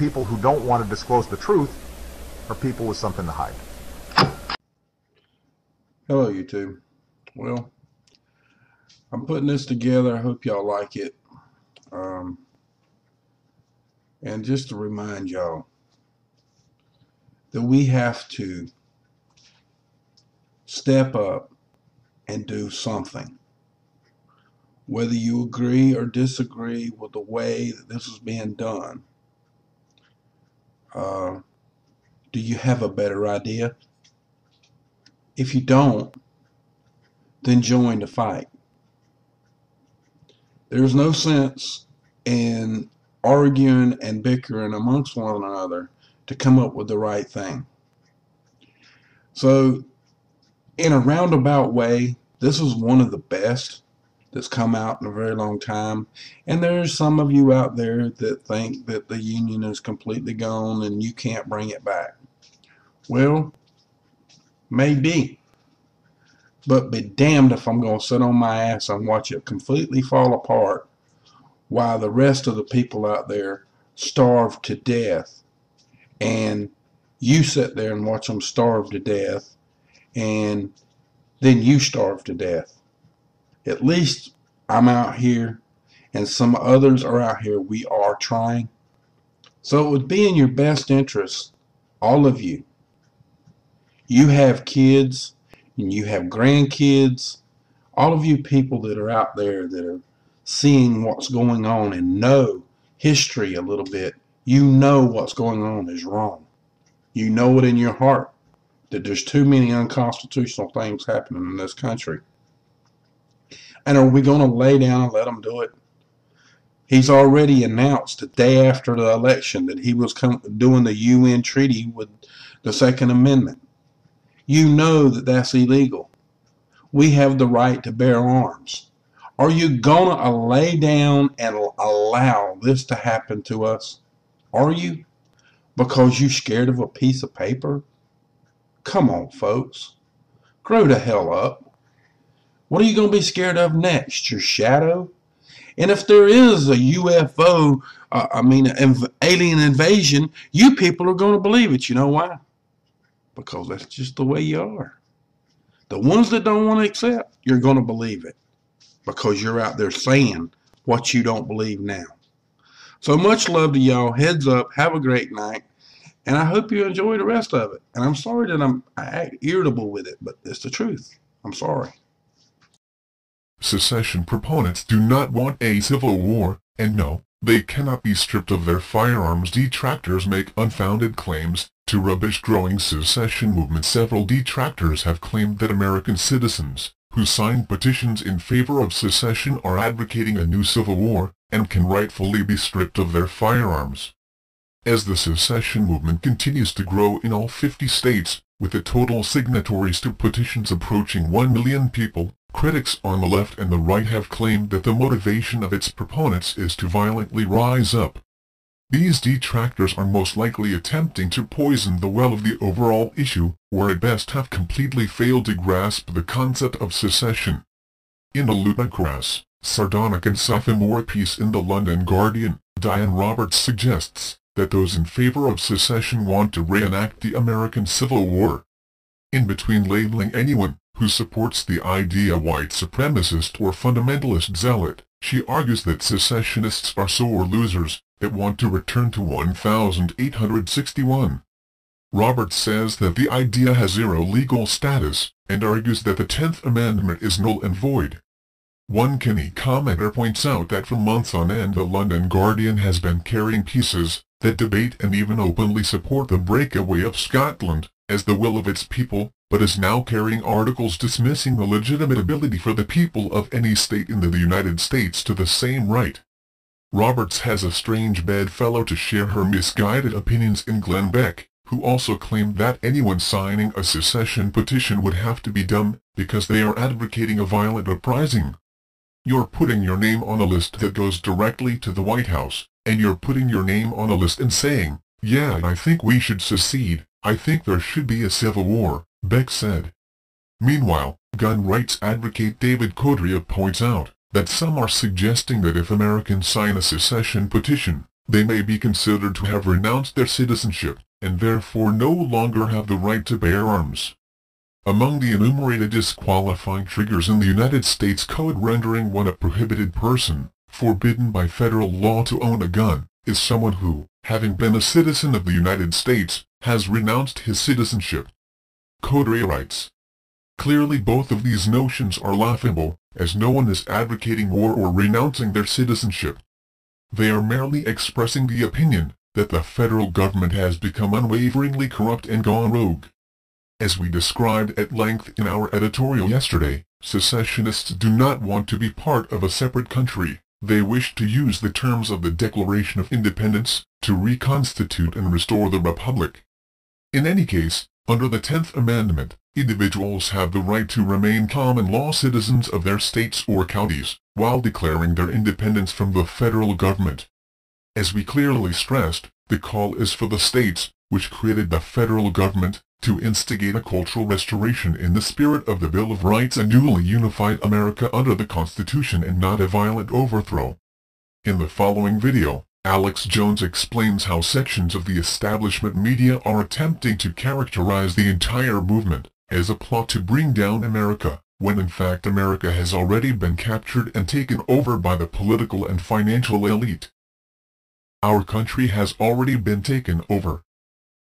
people who don't want to disclose the truth are people with something to hide. Hello, YouTube. Well, I'm putting this together. I hope y'all like it. And just to remind y'all that we have to step up and do something. Whether you agree or disagree with the way that this is being done, do you have a better idea? If you don't, then join the fight. There's no sense in arguing and bickering amongst one another to come up with the right thing. So, in a roundabout way, this is one of the best that's come out in a very long time. And there's some of you out there that think that the Union is completely gone and you can't bring it back. Well, maybe. But be damned if I'm going to sit on my ass and watch it completely fall apart while the rest of the people out there starve to death. And you sit there and watch them starve to death, and then you starve to death. At least I'm out here, and some others are out here. We are trying. So it would be in your best interest, all of you. You have kids, and you have grandkids. All of you people that are out there that are seeing what's going on and know history a little bit, you know what's going on is wrong. You know it in your heart that there's too many unconstitutional things happening in this country. And are we going to lay down and let them do it? He's already announced the day after the election that he was doing the UN treaty with the Second Amendment. You know that that's illegal. We have the right to bear arms. Are you going to lay down and allow this to happen to us? Are you? Because you're scared of a piece of paper? Come on, folks. Grow the hell up. What are you going to be scared of next? Your shadow? And if there is a UFO, alien invasion, you people are going to believe it. You know why? Because that's just the way you are. The ones that don't want to accept, you're going to believe it. Because you're out there saying what you don't believe now. So much love to y'all. Heads up. Have a great night. And I hope you enjoy the rest of it. And I'm sorry that I act irritable with it, but it's the truth. I'm sorry. Secession proponents do not want a civil war, and no, they cannot be stripped of their firearms. Detractors make unfounded claims to rubbish growing secession movement. Several detractors have claimed that American citizens who signed petitions in favor of secession are advocating a new civil war and can rightfully be stripped of their firearms. As the secession movement continues to grow in all 50 states, with the total signatories to petitions approaching 1 million people, critics on the left and the right have claimed that the motivation of its proponents is to violently rise up. These detractors are most likely attempting to poison the well of the overall issue, or at best have completely failed to grasp the concept of secession. In a ludicrous, sardonic and sophomore piece in the London Guardian, Diane Roberts suggests that those in favor of secession want to reenact the American Civil War. In between labeling anyone who supports the idea white supremacist or fundamentalist zealot, she argues that secessionists are sore losers that want to return to 1861. Roberts says that the idea has zero legal status, and argues that the 10th Amendment is null and void. One canny commenter points out that for months on end the London Guardian has been carrying pieces that debate and even openly support the breakaway of Scotland as the will of its people, but is now carrying articles dismissing the legitimate ability for the people of any state in the United States to the same right. Roberts has a strange bedfellow to share her misguided opinions in Glenn Beck, who also claimed that anyone signing a secession petition would have to be dumb because they are advocating a violent uprising. You're putting your name on a list that goes directly to the White House, and you're putting your name on a list and saying, "Yeah, I think we should secede. I think there should be a civil war," Beck said. Meanwhile, gun rights advocate David Codrea points out that some are suggesting that if Americans sign a secession petition, They may be considered to have renounced their citizenship, and therefore no longer have the right to bear arms. Among the enumerated disqualifying triggers in the United States Code rendering one a prohibited person, forbidden by federal law to own a gun, is someone who, having been a citizen of the United States, has renounced his citizenship. Code rewrites. Clearly both of these notions are laughable, as no one is advocating war or renouncing their citizenship. They are merely expressing the opinion that the federal government has become unwaveringly corrupt and gone rogue. As we described at length in our editorial yesterday, secessionists do not want to be part of a separate country. They wish to use the terms of the Declaration of Independence to reconstitute and restore the Republic. In any case, under the 10th Amendment, individuals have the right to remain common law citizens of their states or counties, while declaring their independence from the federal government. As we clearly stressed, the call is for the states, which created the federal government, to instigate a cultural restoration in the spirit of the Bill of Rights and newly unified America under the Constitution and not a violent overthrow. In the following video, Alex Jones explains how sections of the establishment media are attempting to characterize the entire movement as a plot to bring down America, when in fact America has already been captured and taken over by the political and financial elite. Our country has already been taken over.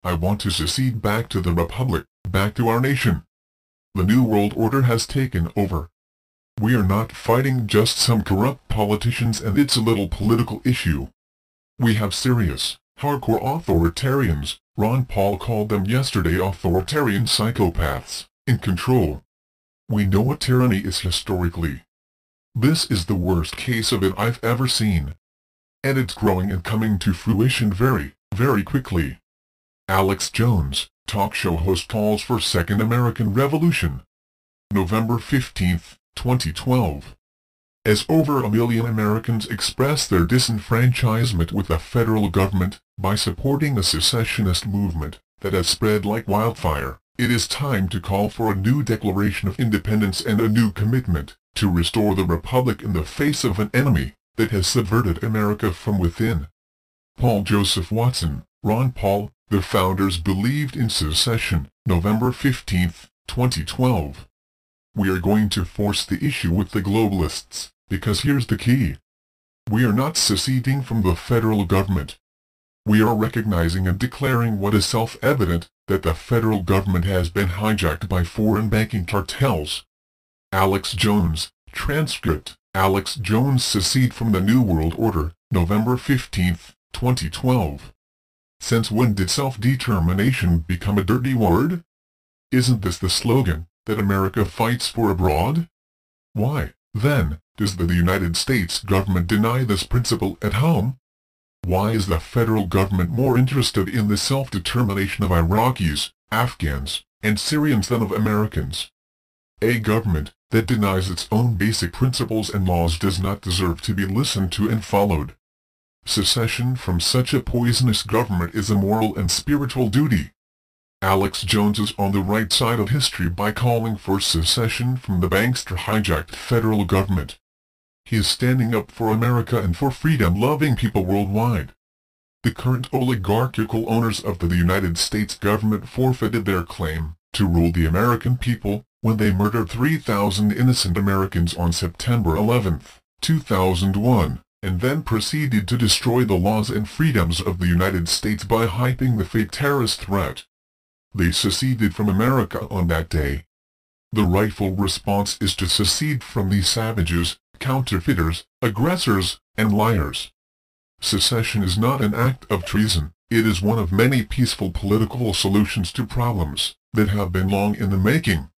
I want to secede back to the Republic, back to our nation. The New World Order has taken over. We are not fighting just some corrupt politicians and it's a little political issue. We have serious, hardcore authoritarians, Ron Paul called them yesterday authoritarian psychopaths, in control. We know what tyranny is historically. This is the worst case of it I've ever seen. And it's growing and coming to fruition very, very quickly. Alex Jones, talk show host, calls for Second American Revolution. November 15, 2012. As over 1 million Americans express their disenfranchisement with the federal government by supporting a secessionist movement that has spread like wildfire, it is time to call for a new Declaration of Independence and a new commitment to restore the Republic in the face of an enemy that has subverted America from within. Paul Joseph Watson, Ron Paul, the founders believed in secession, November 15, 2012. We are going to force the issue with the globalists, because here's the key. We are not seceding from the federal government. We are recognizing and declaring what is self-evident, that the federal government has been hijacked by foreign banking cartels. Alex Jones, transcript, Alex Jones secede from the New World Order, November 15, 2012. Since when did self-determination become a dirty word? Isn't this the slogan that America fights for abroad? Why, then, does the United States government deny this principle at home? Why is the federal government more interested in the self-determination of Iraqis, Afghans, and Syrians than of Americans? A government that denies its own basic principles and laws does not deserve to be listened to and followed. Secession from such a poisonous government is a moral and spiritual duty. Alex Jones is on the right side of history by calling for secession from the bankster-hijacked federal government. He is standing up for America and for freedom-loving people worldwide. The current oligarchical owners of the United States government forfeited their claim to rule the American people when they murdered 3,000 innocent Americans on September 11, 2001. And then proceeded to destroy the laws and freedoms of the United States by hyping the fake terrorist threat. They seceded from America on that day. The rightful response is to secede from these savages, counterfeiters, aggressors, and liars. Secession is not an act of treason, it is one of many peaceful political solutions to problems that have been long in the making.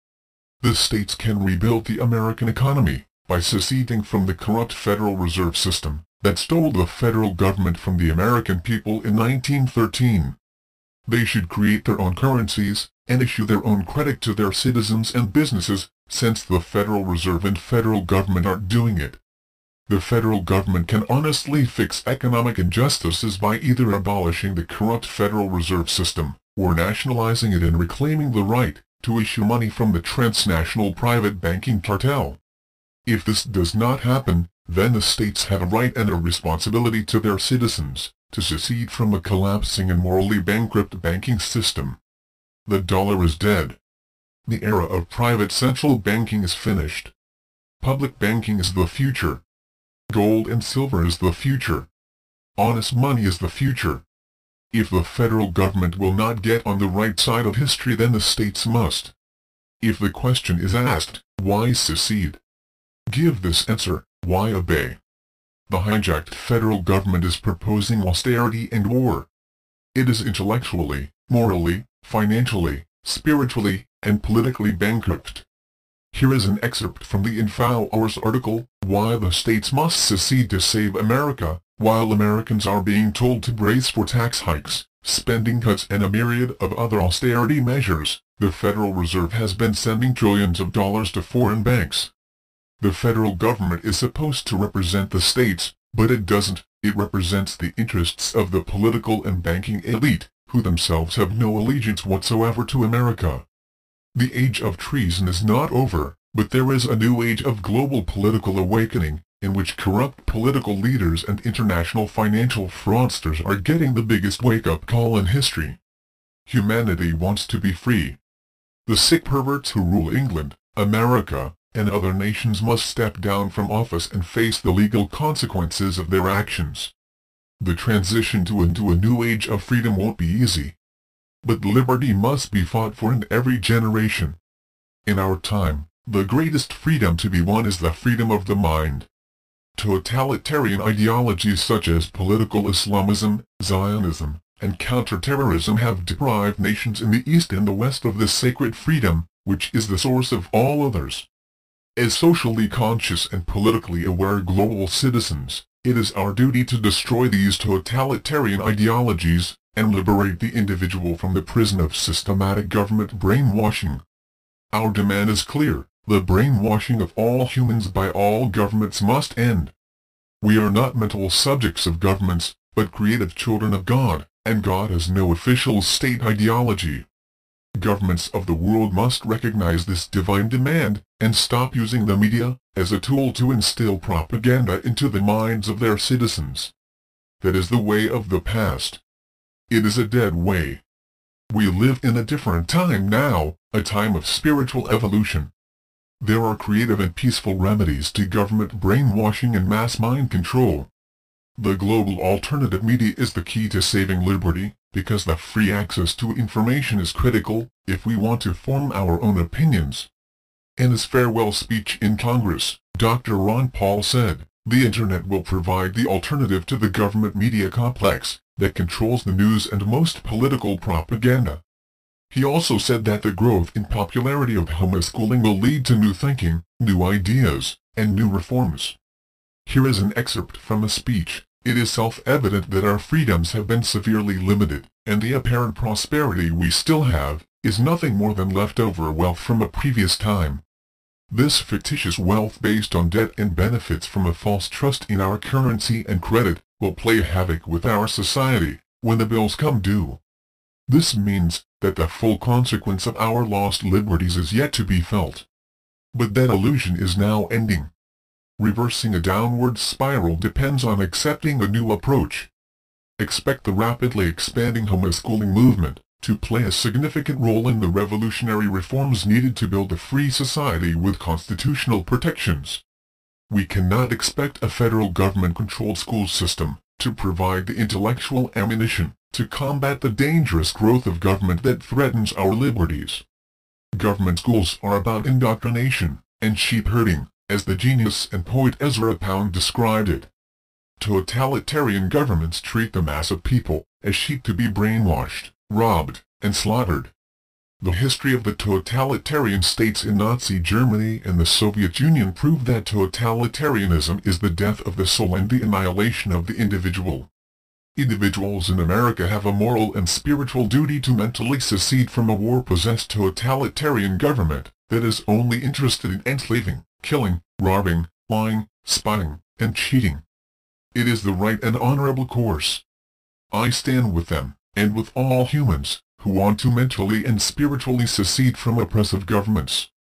The states can rebuild the American economy by seceding from the corrupt Federal Reserve System that stole the federal government from the American people in 1913. They should create their own currencies and issue their own credit to their citizens and businesses, since the Federal Reserve and federal government aren't doing it. The federal government can honestly fix economic injustices by either abolishing the corrupt Federal Reserve System, or nationalizing it and reclaiming the right to issue money from the transnational private banking cartel. If this does not happen, then the states have a right and a responsibility to their citizens to secede from a collapsing and morally bankrupt banking system. The dollar is dead. The era of private central banking is finished. Public banking is the future. Gold and silver is the future. Honest money is the future. If the federal government will not get on the right side of history, then the states must. If the question is asked, why secede? Give this answer, why obey? The hijacked federal government is proposing austerity and war. It is intellectually, morally, financially, spiritually, and politically bankrupt. Here is an excerpt from the InfoWars article, Why the States Must Secede to Save America. While Americans are being told to brace for tax hikes, spending cuts and a myriad of other austerity measures, the Federal Reserve has been sending trillions of dollars to foreign banks. The federal government is supposed to represent the states, but it doesn't. It represents the interests of the political and banking elite, who themselves have no allegiance whatsoever to America. The age of treason is not over, but there is a new age of global political awakening, in which corrupt political leaders and international financial fraudsters are getting the biggest wake-up call in history. Humanity wants to be free. The sick perverts who rule England, America, and other nations must step down from office and face the legal consequences of their actions. The transition into a new age of freedom won't be easy. But liberty must be fought for in every generation. In our time, the greatest freedom to be won is the freedom of the mind. Totalitarian ideologies such as political Islamism, Zionism, and counterterrorism have deprived nations in the East and the West of this sacred freedom, which is the source of all others. As socially conscious and politically aware global citizens, it is our duty to destroy these totalitarian ideologies, and liberate the individual from the prison of systematic government brainwashing. Our demand is clear. The brainwashing of all humans by all governments must end. We are not mental subjects of governments, but creative children of God, and God has no official state ideology. Governments of the world must recognize this divine demand, and stop using the media as a tool to instill propaganda into the minds of their citizens. That is the way of the past. It is a dead way. We live in a different time now, a time of spiritual evolution. There are creative and peaceful remedies to government brainwashing and mass mind control. The global alternative media is the key to saving liberty, because the free access to information is critical, if we want to form our own opinions. In his farewell speech in Congress, Dr. Ron Paul said, "The Internet will provide the alternative to the government media complex that controls the news and most political propaganda." He also said that the growth in popularity of homeschooling will lead to new thinking, new ideas, and new reforms. Here is an excerpt from a speech. It is self-evident that our freedoms have been severely limited, and the apparent prosperity we still have is nothing more than leftover wealth from a previous time. This fictitious wealth based on debt and benefits from a false trust in our currency and credit will play havoc with our society when the bills come due. This means that the full consequence of our lost liberties is yet to be felt. But that illusion is now ending. Reversing a downward spiral depends on accepting a new approach. Expect the rapidly expanding homeschooling movement to play a significant role in the revolutionary reforms needed to build a free society with constitutional protections. We cannot expect a federal government-controlled school system to provide the intellectual ammunition to combat the dangerous growth of government that threatens our liberties. Government schools are about indoctrination and sheep herding, as the genius and poet Ezra Pound described it. Totalitarian governments treat the mass of people as sheep to be brainwashed, robbed, and slaughtered. The history of the totalitarian states in Nazi Germany and the Soviet Union proved that totalitarianism is the death of the soul and the annihilation of the individual. Individuals in America have a moral and spiritual duty to mentally secede from a war-possessed totalitarian government that is only interested in enslaving, killing, robbing, lying, spying, and cheating. It is the right and honorable course. I stand with them, and with all humans, who want to mentally and spiritually secede from oppressive governments.